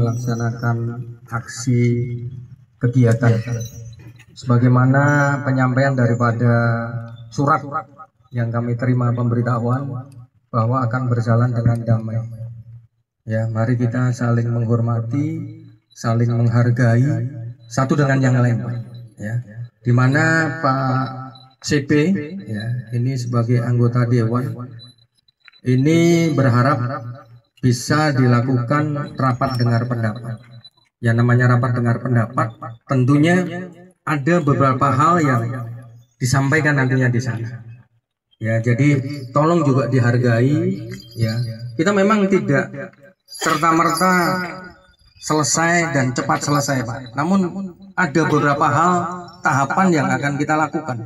melaksanakan aksi kegiatan sebagaimana penyampaian daripada surat yang kami terima pemberitahuan bahwa akan berjalan dengan damai. Ya, mari kita saling menghormati, saling menghargai satu dengan yang lain, Pak. Ya, di mana Pak CP, ya, ini sebagai anggota Dewan, ini berharap bisa dilakukan rapat dengar pendapat. Yang namanya rapat dengar pendapat, tentunya ada beberapa hal yang disampaikan nantinya di sana. Ya, jadi tolong juga dihargai. Ya, kita memang tidak serta-merta selesai dan cepat selesai, Pak. Namun ada beberapa hal tahapan yang akan kita lakukan.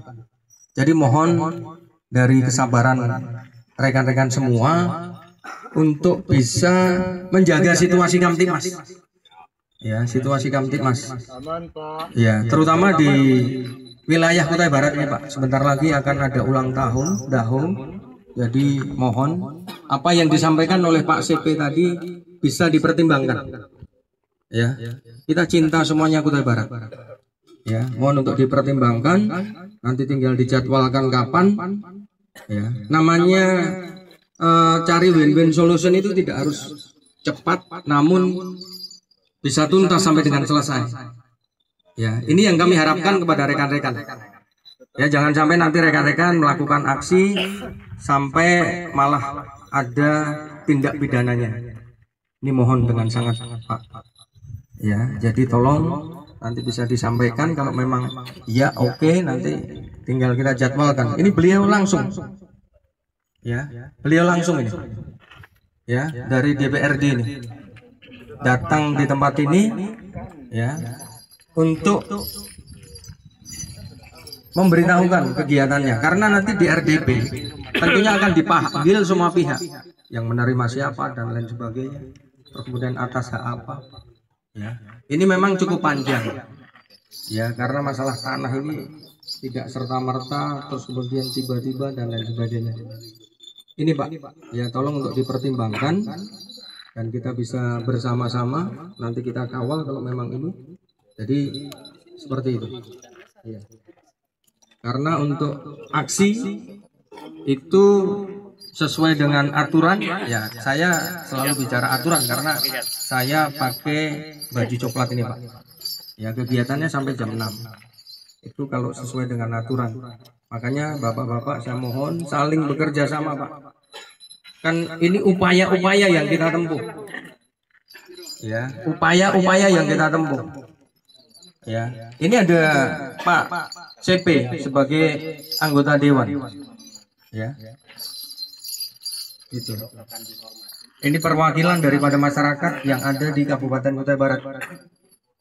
Jadi mohon dari kesabaran rekan-rekan semua untuk bisa menjaga situasi Kamtipmas. Ya, situasi Kamtipmas. Ya, terutama di wilayah Kutai Barat ini, Pak. Sebentar lagi akan ada ulang tahun Dahum. Jadi mohon apa yang disampaikan oleh Pak CP tadi bisa dipertimbangkan. Ya, kita cinta semuanya Kutai Barat. Ya, mohon untuk dipertimbangkan. Nanti tinggal dijadwalkan kapan. Ya, namanya cari win-win solution itu tidak harus cepat, namun bisa tuntas sampai dengan selesai. Ya, ini yang kami harapkan kepada rekan-rekan. Ya, jangan sampai nanti rekan-rekan melakukan aksi sampai malah ada tindak pidananya. Ini mohon dengan sangat, Pak. Ya, jadi tolong nanti bisa disampaikan kalau memang ya oke, nanti tinggal kita jadwalkan. Ini beliau langsung. Ya, beliau langsung ini. Ya, dari DPRD ini. Datang di tempat ini ya untuk memberitahukan kegiatannya, karena nanti di RDP tentunya akan dipanggil semua pihak yang menerima siapa dan lain sebagainya, kemudian atas hak apa. Ya, ini memang cukup panjang ya, karena masalah tanah ini tidak serta-merta terus kemudian tiba-tiba dan lain sebagainya. Ini Pak, ya tolong untuk dipertimbangkan dan kita bisa bersama-sama nanti kita kawal kalau memang ini. Jadi seperti itu. Ya. Karena untuk aksi itu sesuai dengan aturan, ya saya selalu bicara aturan karena saya pakai baju coklat ini, Pak. Ya, kegiatannya sampai jam 6. Itu kalau sesuai dengan aturan. Makanya Bapak-bapak saya mohon saling bekerja sama, Pak. Kan ini upaya-upaya yang kita tempuh. Ya, upaya-upaya yang kita tempuh. Ya, ini ada Pak CP sebagai anggota dewan. Ya. Itu. Ini perwakilan daripada masyarakat yang ada di Kabupaten Kutai Barat.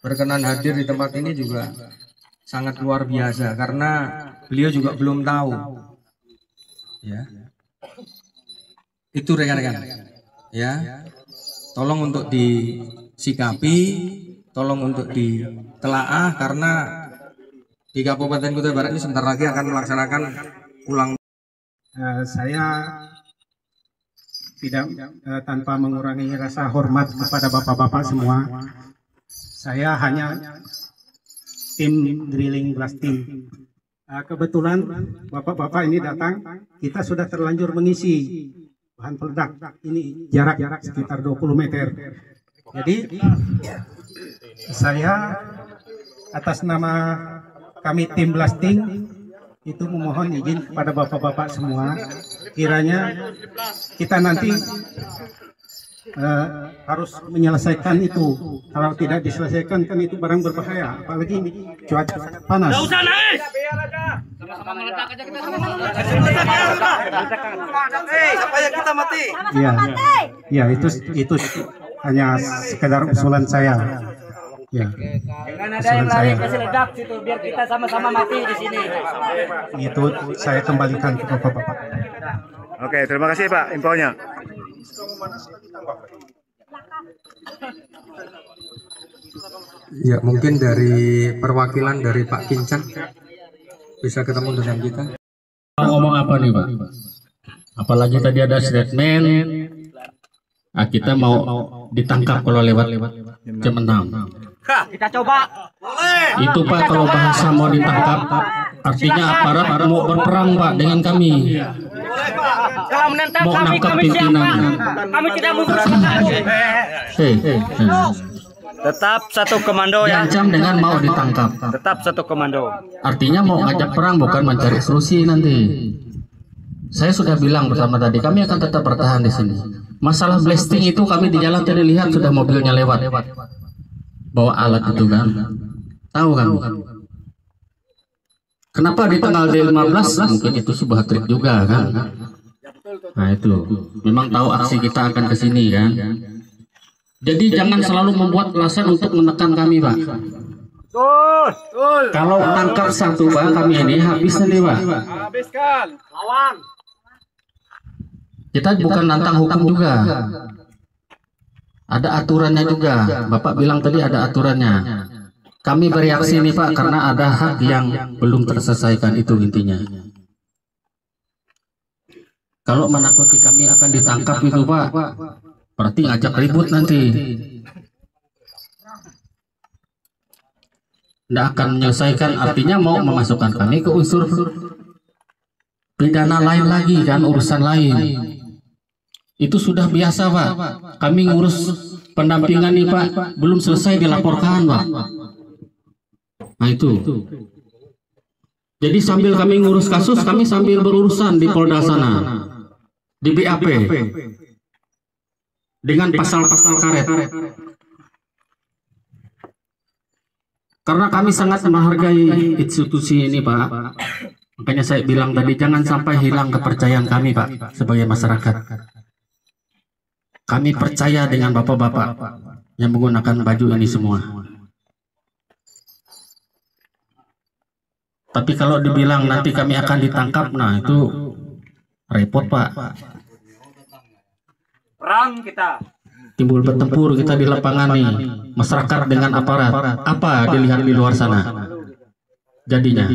Berkenan hadir di tempat ini juga sangat luar biasa karena beliau juga belum tahu. Ya. Itu rekan-rekan. Ya. Tolong untuk disikapi, tolong untuk ditelaah karena di Kabupaten Kutai Barat ini sebentar lagi akan melaksanakan ulang. Saya tidak tanpa mengurangi rasa hormat kepada bapak-bapak semua. Saya hanya tim drilling blasting. Kebetulan bapak-bapak ini datang, kita sudah terlanjur mengisi bahan peledak. Ini jarak sekitar 20 meter. Jadi saya atas nama kami tim blasting itu memohon izin kepada bapak-bapak semua, kiranya kita nanti harus menyelesaikan itu. Kalau tidak diselesaikan kan itu barang berbahaya, apalagi ini cuaca sangat panas. Nggak usah naik. Supaya kita mati. Iya, itu hanya sekedar usulan saya. Ya. Dengan ada yang lari kasih ledak situ biar kita sama-sama mati di sini. Itu saya kembalikan ke bapak-bapak. Oke, terima kasih Pak infonya. Ya, mungkin dari perwakilan dari Pak Kincan bisa ketemu dengan kita. Mau ngomong apa nih Pak? Apalagi tadi ada statement kita mau ditangkap kalau lewat jam 6. Kita coba. Itu Pak, kalau bahasa mau ditangkap artinya aparat mau berperang Pak dengan kami. Kalau menentang Mau kami, nangkap kami siap, pimpinan. Pak. Kami tidak mundur sebentar. Tetap satu komando ya. Diancam dengan mau ditangkap. Tetap satu komando. Artinya mau ngajak perang, bukan mencari solusi nanti. Saya sudah bilang pertama tadi, kami akan tetap bertahan di sini. Masalah blasting itu kami di jalan tadi lihat sudah mobilnya lewat, bawa alat itu kan. Tahu kan? Kenapa di tanggal 15? Mungkin itu sebuah trik juga kan. Nah itu, memang tahu aksi kita akan ke sini kan. Jadi jangan selalu membuat alasan untuk menekan kami Pak. Kalau tangkap satu Pak, kami ini habis nanti Pak. Habiskan. Lawan. Kita bukan nantang hukum juga. Ada aturannya juga. Bapak bilang tadi ada aturannya. Kami bereaksi nih Pak karena ada hak yang belum terselesaikan, itu intinya. Kalau menakuti kami akan ditangkap itu Pak, berarti ngajak ribut nanti. Tidak akan menyelesaikan, artinya mau memasukkan kami ke unsur pidana lain lagi kan, urusan lain. Itu sudah biasa Pak. Kami ngurus pendampingan nih Pak, belum selesai dilaporkan Pak. Nah itu. Jadi sambil kami ngurus kasus, kami sambil berurusan di Polda sana, di BAP, dengan pasal-pasal karet. Karena kami sangat menghargai institusi ini Pak. Makanya saya bilang tadi, jangan sampai hilang kepercayaan kami Pak sebagai masyarakat. Kami percaya dengan bapak-bapak yang menggunakan baju ini semua. Tapi kalau dibilang nanti kami akan ditangkap, nah itu repot Pak. Perang kita. Timbul bertempur kita di lapangan nih, masyarakat dengan aparat. Apa dilihat di luar sana? Jadinya.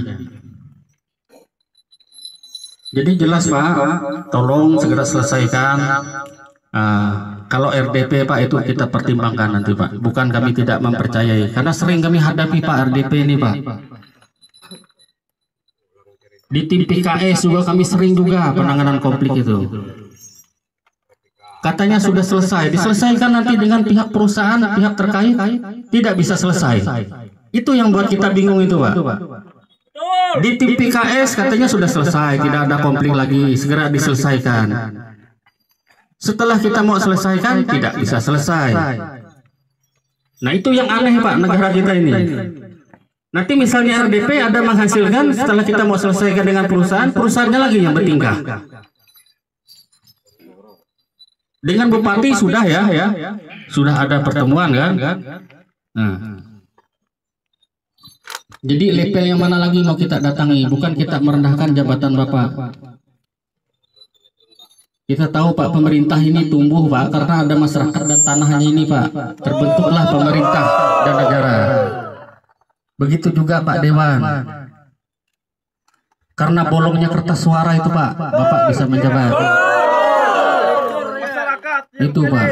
Jadi jelas Pak, tolong segera selesaikan. Kalau RDP Pak itu kita pertimbangkan nanti Pak. Bukan kami tidak mempercayai, karena sering kami hadapi Pak RDP ini Pak. Di tim PKS juga kami sering juga penanganan konflik itu. Katanya sudah selesai, diselesaikan nanti dengan pihak perusahaan, pihak terkait tidak bisa selesai. Itu yang buat kita bingung itu Pak. Di tim PKS katanya sudah selesai, tidak ada konflik lagi, segera diselesaikan. Setelah kita mau selesaikan, tidak bisa selesai. Nah itu yang aneh Pak, negara kita ini. Nanti misalnya RDP ada menghasilkan, setelah kita mau selesaikan dengan perusahaan, perusahaannya lagi yang bertingkah. Dengan bupati sudah ya, sudah ada pertemuan kan. Nah. Jadi level yang mana lagi mau kita datangi? Bukan kita merendahkan jabatan Bapak. Kita tahu Pak, pemerintah ini tumbuh Pak karena ada masyarakat dan tanahnya ini Pak. Terbentuklah pemerintah dan negara. Begitu juga Pak Dewan. Karena bolongnya kertas suara itu Pak, Bapak bisa menjabat. Itu Pak.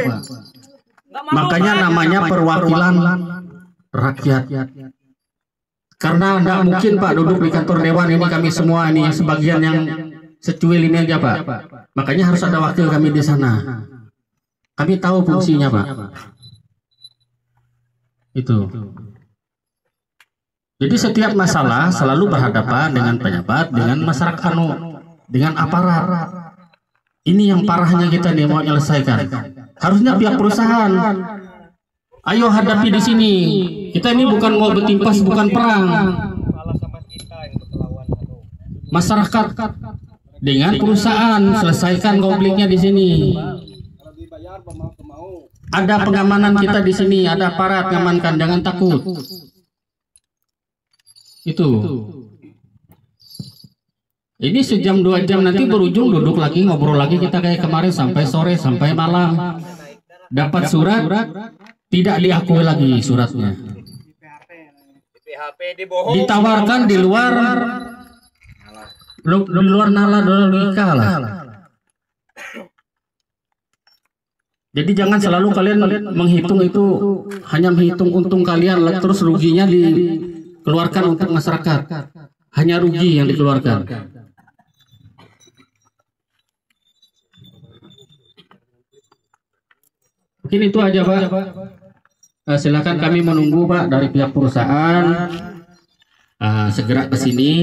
Makanya namanya perwakilan rakyat. Karena tidak mungkin Pak duduk di kantor Dewan ini kami semua ini, yang sebagian yang secuil ini aja Pak. Makanya harus ada wakil kami di sana. Kami tahu fungsinya Pak. Itu. Jadi setiap masalah selalu berhadapan dengan pejabat, dengan masyarakat, dengan aparat. Ini yang parahnya kita nih mau menyelesaikan. Harusnya pihak perusahaan. Ayo hadapi di sini. Kita ini bukan mau bertimpas, bukan perang. Masyarakat dengan perusahaan selesaikan konfliknya di sini. Ada pengamanan kita di sini, ada aparat mengamankan, jangan takut. Itu. Ini sejam 2 jam nanti berujung duduk lagi ngobrol lagi kita kayak kemarin sampai sore sampai malam. Dapat surat tidak diakui lagi suratnya. Ditawarkan di luar nala logika lah. Jadi jangan selalu kalian menghitung itu hanya menghitung untung kalian, terus ruginya dikeluarkan untuk masyarakat. Hanya rugi yang dikeluarkan. Mungkin itu aja Pak. Silakan kami menunggu Pak dari pihak perusahaan segera ke sini.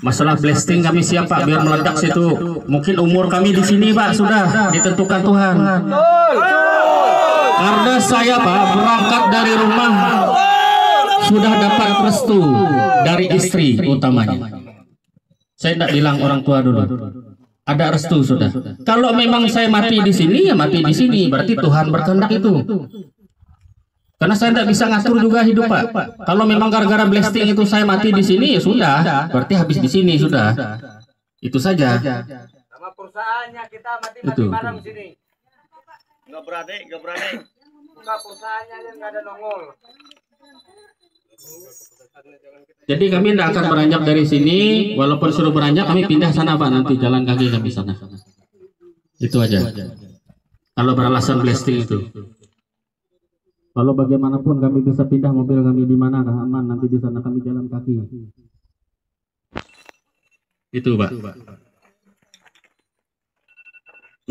Masalah blasting kami siap Pak, biar meledak situ. Mungkin umur kami di sini Pak sudah ditentukan Tuhan. Karena saya Pak berangkat dari rumah sudah dapat restu dari istri utamanya. Saya tidak bilang orang tua dulu. Ada restu sudah. Kalau memang saya mati di sini ya mati di sini, berarti Tuhan berkehendak itu. Karena saya tidak bisa ngatur juga hidup Pak. Kalau memang gara-gara blasting itu saya mati di sini ya sudah, berarti habis di sini sudah. Itu saja. Sama perusahaannya kita mati bareng sini. Nggak berani. Buka perusahaannya yang nggak ada nongol. Jadi kami tidak akan beranjak dari sini, walaupun suruh beranjak kami pindah sana Pak, nanti jalan kaki kami sana. Itu aja. Kalau beralasan blasting itu. Kalau bagaimanapun kami bisa pindah mobil kami di mana aman, nanti di sana kami jalan kaki. Itu Pak.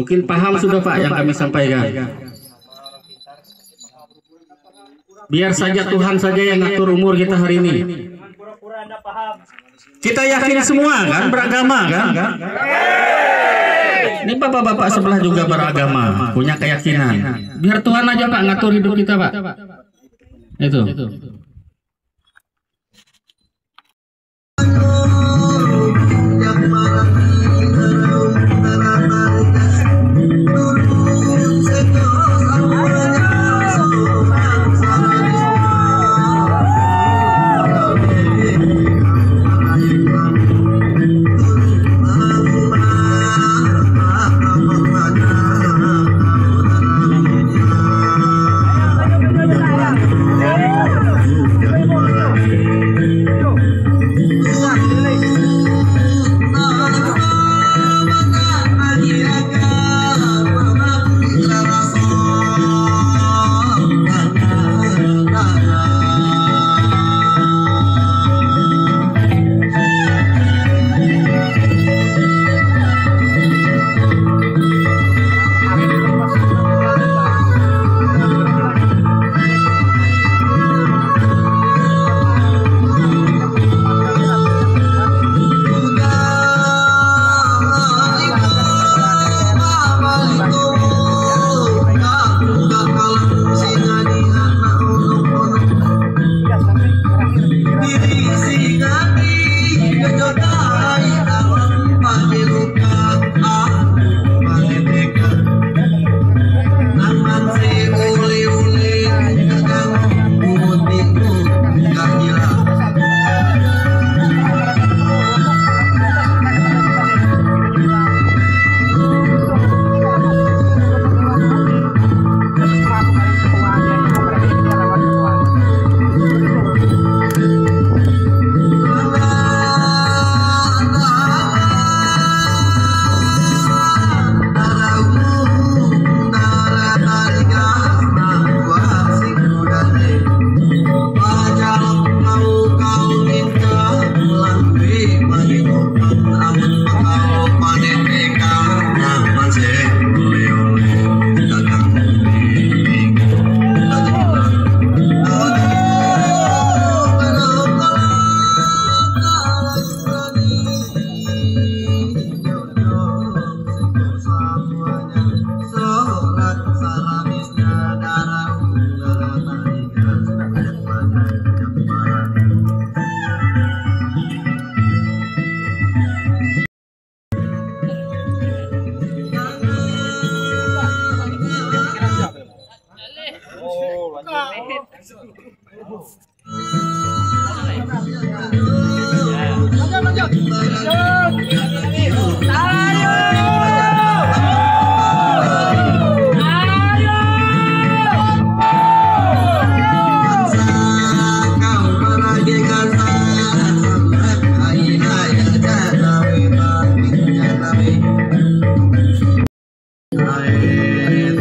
Mungkin paham sudah Pak yang kami sampaikan. Biar saja Tuhan saja yang ngatur umur kita hari ini. Kita yakin semua kan beragama kan? Ini bapak-bapak sebelah juga beragama, punya keyakinan. Biar Tuhan aja Pak ngatur hidup kita Pak. Itu.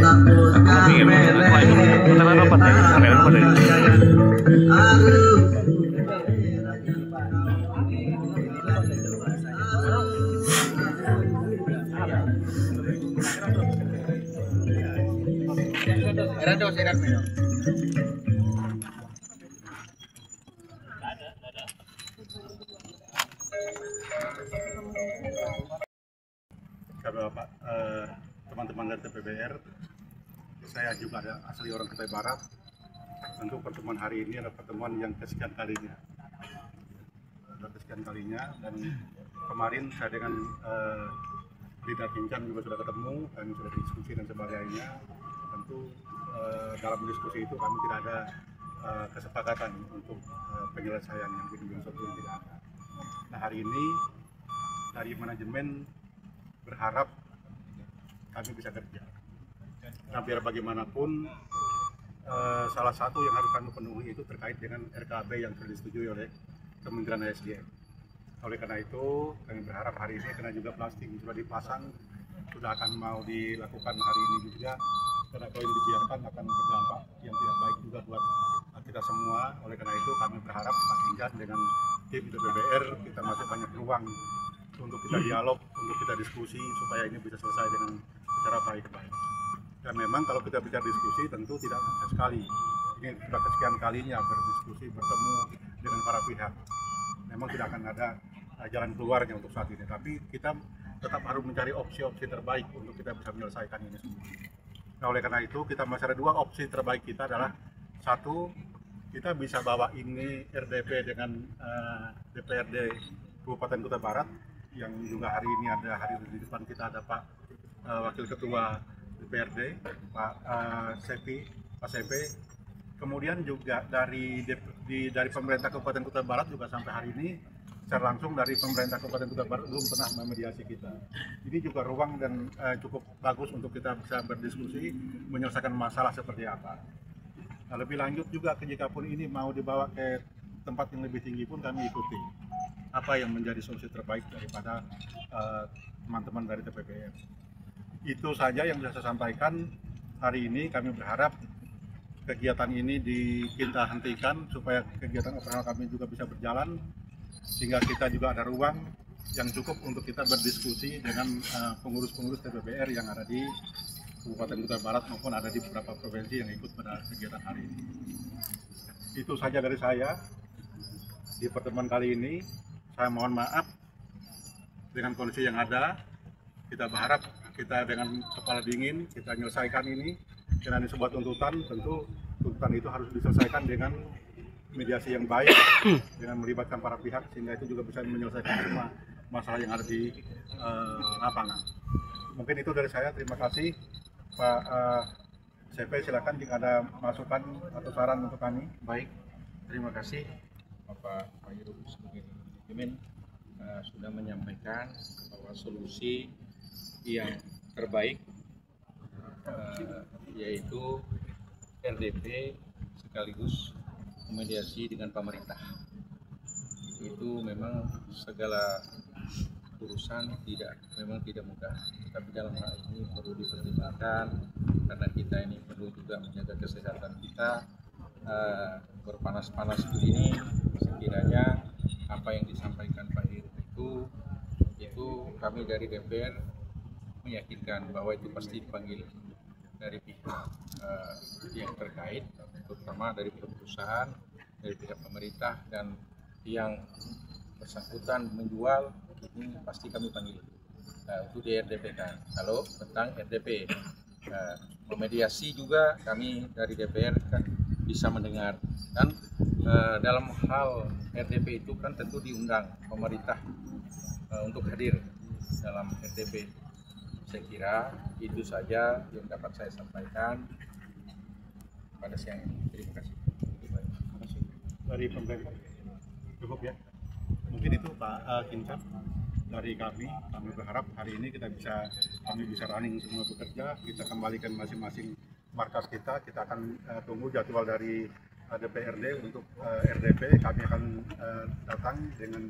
Tak Kamera mana tadi? Bapak, teman-teman dari TPBR, saya juga ada asli orang Kutai Barat. Tentu pertemuan hari ini adalah pertemuan yang kesekian kalinya. Dan kemarin saya dengan Leader Kincan juga sudah ketemu, kami sudah diskusi dan sebagainya. Tentu dalam diskusi itu kami tidak ada kesepakatan untuk penyelesaian yang satu yang tidak ada. Nah, hari ini dari manajemen berharap kami bisa kerja. Nah, biar bagaimanapun salah satu yang harus kami penuhi itu terkait dengan RKAB yang sudah disetujui oleh Kementerian ASDM. Oleh karena itu kami berharap hari ini karena juga plastik sudah dipasang, sudah akan mau dilakukan hari ini juga, karena kalau ini dibiarkan akan berdampak yang tidak baik juga buat kita semua. Oleh karena itu kami berharap Pak Kincan dengan tim TPBR kita masih banyak ruang untuk kita dialog, untuk kita diskusi supaya ini bisa selesai dengan secara baik-baik. Dan memang kalau kita bicara diskusi tentu tidak bisa sekali. Ini sudah kesekian kalinya berdiskusi, bertemu dengan para pihak. Memang tidak akan ada jalan keluarnya untuk saat ini, tapi kita tetap harus mencari opsi-opsi terbaik untuk kita bisa menyelesaikan ini semua. Nah, oleh karena itu kita masih ada dua opsi terbaik kita adalah satu, kita bisa bawa ini RDP dengan DPRD Kabupaten Kutai Barat, yang juga hari ini ada hadir di depan kita ada Pak Wakil Ketua DPRD Pak Sepi. Kemudian juga dari pemerintah Kabupaten Kutai Barat juga sampai hari ini secara langsung dari pemerintah Kabupaten Kutai Barat belum pernah memediasi kita. Ini juga ruang dan cukup bagus untuk kita bisa berdiskusi menyelesaikan masalah seperti apa. Nah, lebih lanjut juga jika pun ini mau dibawa ke tempat yang lebih tinggi pun kami ikuti apa yang menjadi solusi terbaik daripada teman-teman dari TPBR. Itu saja yang bisa saya sampaikan hari ini. Kami berharap kegiatan ini kita hentikan supaya kegiatan operasional kami juga bisa berjalan, sehingga kita juga ada ruang yang cukup untuk kita berdiskusi dengan pengurus-pengurus TPBR yang ada di Kabupaten Kutai Barat maupun ada di beberapa provinsi yang ikut pada kegiatan hari ini. Itu saja dari saya di pertemuan kali ini. Saya mohon maaf dengan kondisi yang ada. Kita berharap kita dengan kepala dingin kita menyelesaikan ini. Karena ini sebuah tuntutan, tentu tuntutan itu harus diselesaikan dengan mediasi yang baik, dengan melibatkan para pihak, sehingga itu juga bisa menyelesaikan semua masalah yang ada di lapangan. Mungkin itu dari saya. Terima kasih Pak CP, silakan jika ada masukan atau saran untuk kami. Baik, terima kasih Bapak Yuru sebagai manajemen sudah menyampaikan bahwa solusi yang terbaik yaitu RDP sekaligus mediasi dengan pemerintah. Itu memang segala urusan memang tidak mudah, tapi dalam hal ini perlu dipertimbangkan karena kita ini perlu juga menjaga kesehatan kita. Berpanas-panas begini, sekiranya apa yang disampaikan Pak Heru itu kami dari DPR meyakinkan bahwa itu pasti dipanggil dari pihak yang terkait, terutama dari perusahaan, dari pihak pemerintah, dan yang bersangkutan menjual ini pasti kami panggil untuk di RDP kan. Kalau tentang RDP memediasi juga kami dari DPR kan bisa mendengar, dan dalam hal RDP itu kan tentu diundang pemerintah untuk hadir dalam RDP. Saya kira itu saja yang dapat saya sampaikan pada siang ini. Terima kasih. Dari pemerintah cukup ya. Mungkin itu Pak Kincan dari kami berharap hari ini kami bisa running semua bekerja, kita kembalikan masing-masing markas kita akan tunggu jadwal dari DPRD untuk RDP. Kami akan datang dengan